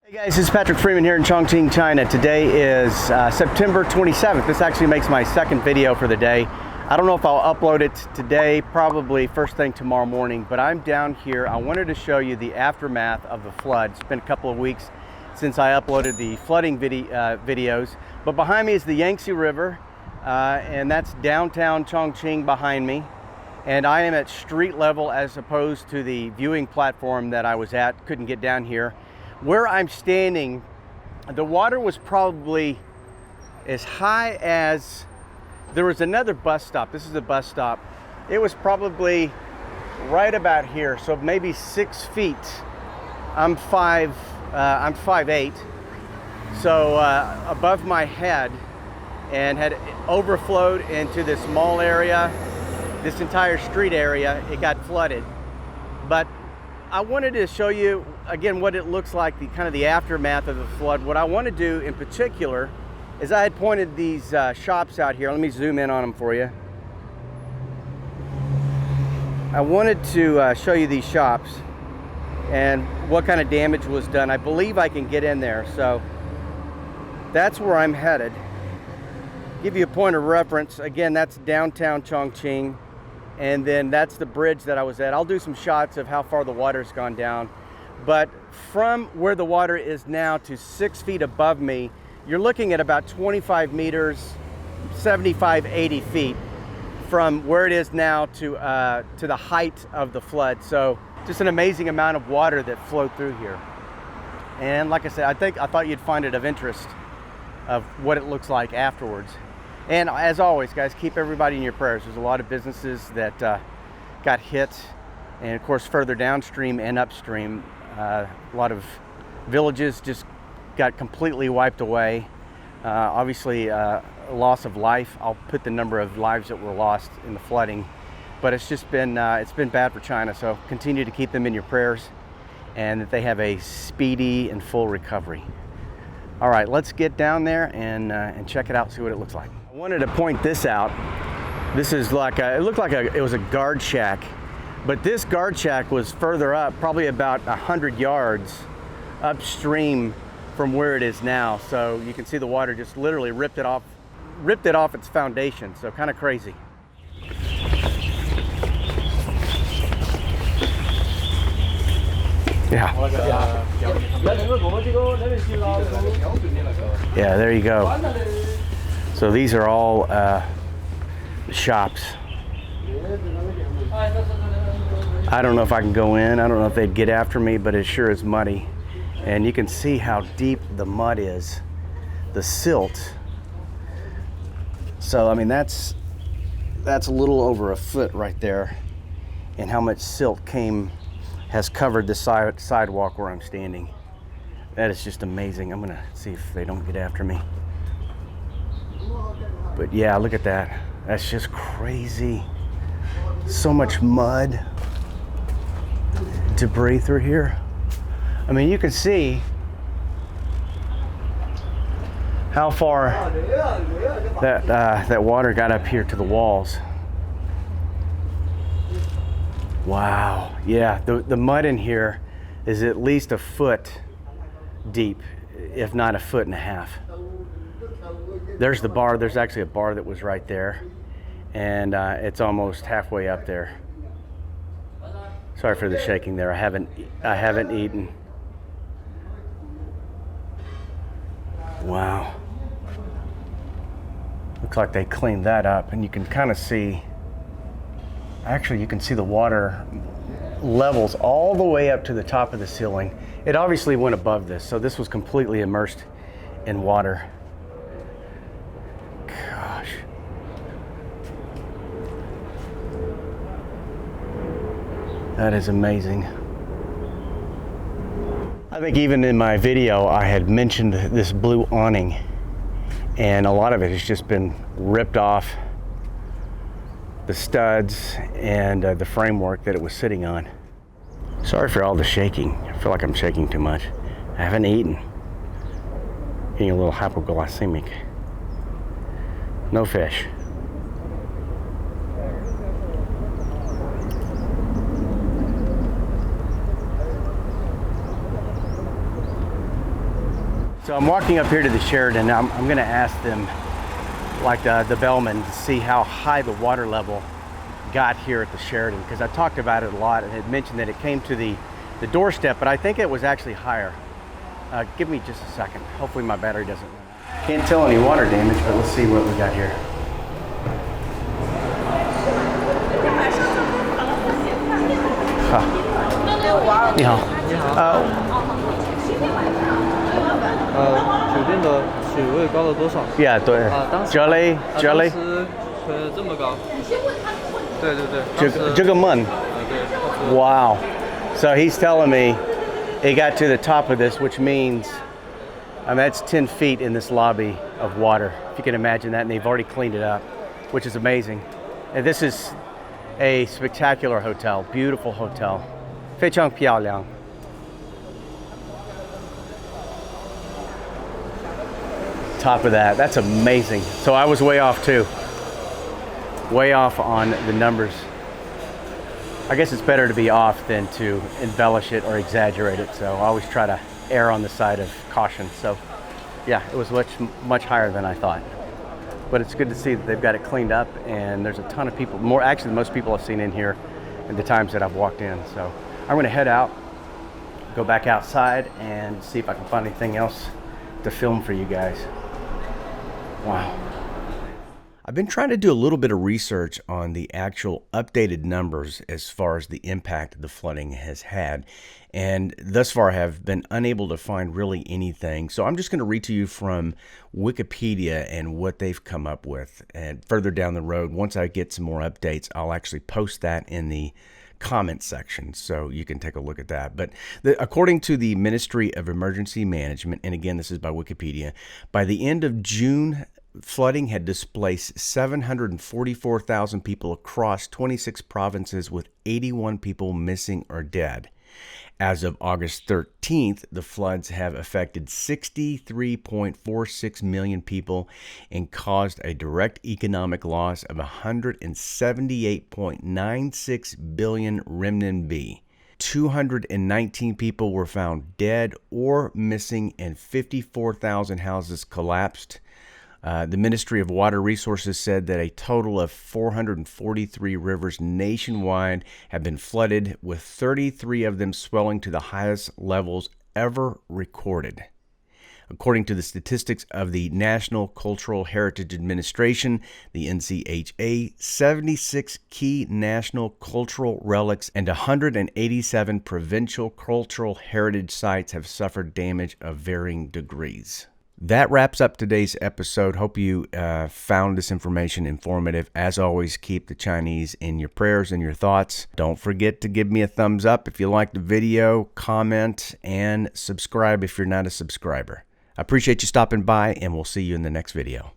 Hey guys, it's Patrick Freeman here in Chongqing, China. Today is September 27th. This actually makes my second video for the day. I don't know if I'll upload it today, probably first thing tomorrow morning, but I'm down here. I wanted to show you the aftermath of the flood. It's been a couple of weeks since I uploaded the flooding videos, but behind me is the Yangtze River, and that's downtown Chongqing behind me. And I am at street level as opposed to the viewing platform that I was at. Couldn't get down here. Where I'm standing, the water was probably as high as, there was another bus stop. This is a bus stop. It was probably right about here, so maybe 6 feet. I'm 5'8", so above my head, and had overflowed into this mall area, this entire street area. It got flooded. But I wanted to show you again what it looks like, the kind of the aftermath of the flood. What I want to do in particular is I had pointed these shops out here. Let me zoom in on them for you. I wanted to show you these shops and what kind of damage was done. I believe I can get in there, so that's where I'm headed. Give you a point of reference. Again, that's downtown Chongqing, and then that's the bridge that I was at. I'll do some shots of how far the water's gone down. But from where the water is now to 6 feet above me, you're looking at about 25 meters, 75, 80 feet from where it is now to the height of the flood. So just an amazing amount of water that flowed through here. And like I said, I thought you'd find it of interest of what it looks like afterwards. And as always, guys, keep everybody in your prayers. There's a lot of businesses that got hit, and of course further downstream and upstream, a lot of villages just got completely wiped away. Obviously, loss of life. I'll put the number of lives that were lost in the flooding, but it's just been it's been bad for China. So continue to keep them in your prayers, and that they have a speedy and full recovery. All right, let's get down there and check it out, see what it looks like. I wanted to point this out. This is like it looked like it was a guard shack, but this guard shack was further up, probably about 100 yards upstream from where it is now. So you can see the water just literally ripped it off its foundation. So kind of crazy. Yeah. Yeah, there you go. So these are all shops. I don't know if I can go in. I don't know if they'd get after me, but it sure is muddy. And you can see how deep the mud is, the silt. So I mean, that's a little over a foot right there, and how much silt has covered the sidewalk where I'm standing. That is just amazing. I'm gonna see if they don't get after me. But yeah, look at that. That's just crazy. So much mud, debris through here. I mean, you can see how far that water got up here to the walls. Wow. Yeah, the mud in here is at least a foot deep, if not a foot and a half. There's the bar. There's actually a bar that was right there, and it's almost halfway up there. Sorry for the shaking there. I haven't eaten. Wow. Looks like they cleaned that up, and you can kind of see, actually you can see the water levels all the way up to the top of the ceiling. It obviously went above this, so this was completely immersed in water. Gosh. That is amazing. I think even in my video I had mentioned this blue awning, and a lot of it has just been ripped off, the studs and the framework that it was sitting on. Sorry for all the shaking. I feel like I'm shaking too much. I haven't eaten. Getting a little hypoglycemic. No fish. So I'm walking up here to the Sheraton. I'm going to ask them, like the bellman, to see how high the water level got here at the Sheraton, because I talked about it a lot and had mentioned that it came to the doorstep, but I think it was actually higher. Give me just a second. Hopefully my battery doesn't run out. Can't tell any water damage, but let's see what we got here. Huh. 你好。酒店的水位高了多少？ Yeah, 对。Jelly. 当时这么高。对对对。这个门。对。Wow. So he's telling me it got to the top of this, which means that's 10 feet in this lobby of water. If you can imagine that, and they've already cleaned it up, which is amazing. And this is a spectacular hotel, beautiful hotel. 非常漂亮. Top of that, that's amazing. So I was way off too. Way off on the numbers. I guess it's better to be off than to embellish it or exaggerate it. So I always try to err on the side of caution. So yeah, it was much higher than I thought. But it's good to see that they've got it cleaned up, and there's a ton of people, more actually than most people I've seen in here in the times that I've walked in. So I'm gonna head out, go back outside and see if I can find anything else to film for you guys. Wow. I've been trying to do a little bit of research on the actual updated numbers as far as the impact the flooding has had, and thus far have been unable to find really anything. So I'm just going to read to you from Wikipedia and what they've come up with. And further down the road, once I get some more updates, I'll actually post that in the comment section so you can take a look at that. But according to the Ministry of Emergency Management, and again, this is by Wikipedia, by the end of June, flooding had displaced 744,000 people across 26 provinces, with 81 people missing or dead. As of August 13th, the floods have affected 63.46 million people and caused a direct economic loss of 178.96 billion renminbi. 219 people were found dead or missing, and 54,000 houses collapsed. The Ministry of Water Resources said that a total of 443 rivers nationwide have been flooded, with 33 of them swelling to the highest levels ever recorded. According to the statistics of the National Cultural Heritage Administration, the NCHA, 76 key national cultural relics and 187 provincial cultural heritage sites have suffered damage of varying degrees. That wraps up today's episode. Hope you found this information informative. As always, keep the Chinese in your prayers and your thoughts. Don't forget to give me a thumbs up if you liked the video, comment, and subscribe if you're not a subscriber. I appreciate you stopping by, and we'll see you in the next video.